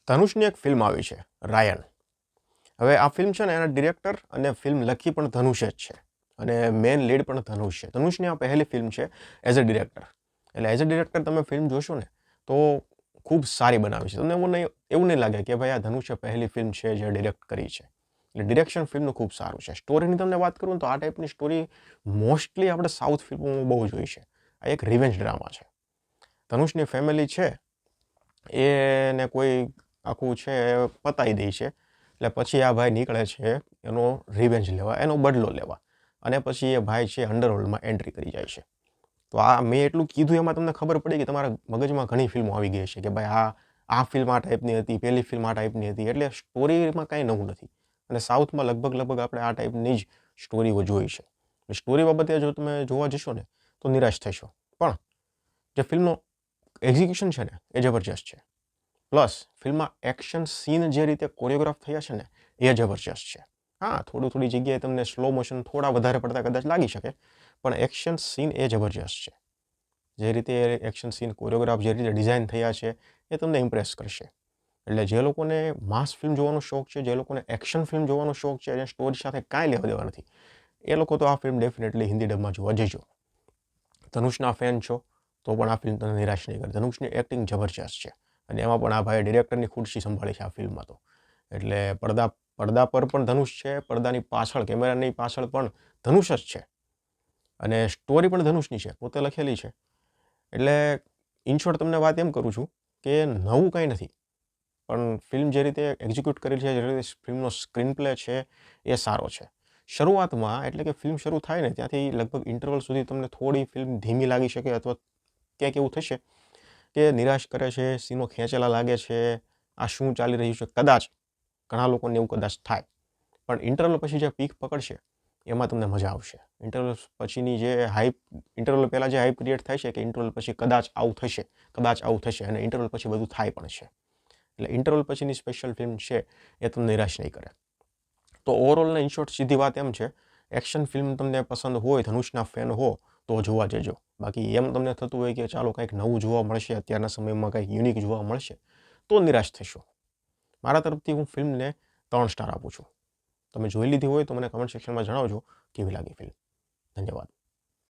ધનુષની એક ફિલ્મ આવી છે રાયન. હવે આ ફિલ્મ છે ને એના ડિરેક્ટર અને ફિલ્મ લખી પણ ધનુષે જ છે અને મેઇન લીડ પણ ધનુષ છે. ધનુષની આ પહેલી ફિલ્મ છે એઝ અ ડિરેક્ટર. એટલે એઝ અ ડિરેક્ટર તમે ફિલ્મ જોશો ને તો ખૂબ સારી બનાવી છે. તમને એવું નહીં લાગે કે ભાઈ આ ધનુષે પહેલી ફિલ્મ છે જે ડિરેક્ટ કરી છે. એટલે ડિરેક્શન ફિલ્મનું ખૂબ સારું છે. સ્ટોરીની તમને વાત કરું તો આ ટાઈપની સ્ટોરી મોસ્ટલી આપણે સાઉથ ફિલ્મોમાં બહુ જોઈ છે. આ એક રિવેન્જ ડ્રામા છે. ધનુષની ફેમિલી છે એને કોઈ આખું છે પતાવી દે છે. એટલે પછી આ ભાઈ નીકળે છે એનો રિવેન્જ લેવા, એનો બદલો લેવા. અને પછી એ ભાઈ છે અંડરવર્લ્ડમાં એન્ટ્રી કરી જાય છે. તો આ મેં એટલું કીધું એમાં તમને ખબર પડી કે તમારા મગજમાં ઘણી ફિલ્મો આવી ગઈ છે કે ભાઈ આ ફિલ્મ આ ટાઈપની હતી, પહેલી ફિલ્મ આ ટાઈપની હતી. એટલે સ્ટોરીમાં કાંઈ નવું નથી. અને સાઉથમાં લગભગ આપણે આ ટાઈપની જ સ્ટોરીઓ જોઈ છે. સ્ટોરી બાબતે જો તમે જોવા જશો ને તો નિરાશ થશો. પણ જે ફિલ્મનો એક્ઝિક્યુશન છે ને એ જબરજસ્ત છે. પ્લસ ફિલ્મમાં એક્શન સીન જે રીતે કોરિયોગ્રાફ થયા છે ને એ જબરજસ્ત છે. હા, થોડી જગ્યાએ તમને સ્લો મોશન થોડા વધારે પડતા કદાચ લાગી શકે, પણ એક્શન સીન એ જબરજસ્ત છે. જે રીતે એક્શન સીન કોરિયોગ્રાફ જે રીતે ડિઝાઇન થયા છે એ તમને ઇમ્પ્રેસ કરશે. એટલે જે લોકોને માસ ફિલ્મ જોવાનો શોખ છે, જે લોકોને એક્શન ફિલ્મ જોવાનો શોખ છે, અને સ્ટોરી સાથે કાંઈ લેવા દેવા નથી, એ લોકો તો આ ફિલ્મ ડેફિનેટલી હિન્દી ડબમાં જોવા જજો. ધનુષના ફેન છો તો પણ આ ફિલ્મ તમને નિરાશ નહીં કરે. ધનુષની એક્ટિંગ જબરજસ્ત છે. અને એમાં પણ આ ભાઈ ડિરેક્ટરની ખુરશી સંભાળી છે આ ફિલ્મમાં તો. એટલે પડદા પર પણ ધનુષ છે, પડદાની પાછળ કેમેરાની પાછળ પણ ધનુષ જ છે. અને સ્ટોરી પણ ધનુષની છે, પોતે લખેલી છે. એટલે ઇન શોર્ટ તમને વાત એમ કરું છું કે નવું કંઈ નથી, પણ ફિલ્મ જે રીતે એક્ઝિક્યુટ કરેલી છે, જે રીતે ફિલ્મનો સ્ક્રીન પ્લે છે એ સારો છે. શરૂઆતમાં એટલે કે ફિલ્મ શરૂ થાય ને ત્યાંથી લગભગ ઇન્ટરવલ સુધી તમને થોડી ફિલ્મ ધીમી લાગી શકે અથવા ક્યાંક એવું થશે કે નિરાશ કરે છે, સીનો ખેંચેલા લાગે છે, આ શું ચાલી રહ્યું છે. કદાચ ઘણા લોકોને એવું કદાચ થાય, પણ ઇન્ટરવલ પછી જે પીક પકડશે એમાં તમને મજા આવશે. ઇન્ટરવલ પછીની જે ઇન્ટરવલ પહેલાં જે હાઈપ ક્રિએટ થાય છે કે ઇન્ટરવલ પછી કદાચ આવું થશે અને ઇન્ટરવલ પછી બધું થાય પણ છે. એટલે ઇન્ટરવલ પછીની સ્પેશિયલ ફિલ્મ છે એ તમને નિરાશ નહીં કરે. તો ઓવરઓલને ઇન શોર્ટ સીધી વાત એમ છે, એક્શન ફિલ્મ તમને પસંદ હોય, ધનુષના ફેન હો તો જોવા જજો. બાકી એમ તમને થતું હોય કે ચાલો કંઈક નવું જોવા મળશે, અત્યારના સમયમાં કંઈક યુનિક જોવા મળશે, તો નિરાશ થશો. મારા તરફથી હું ફિલ્મને 3 સ્ટાર આપું છું. તમે જોઈ લીધી હોય તો મને કમેન્ટ સેક્શનમાં જણાવજો કેવી લાગી ફિલ્મ. ધન્યવાદ.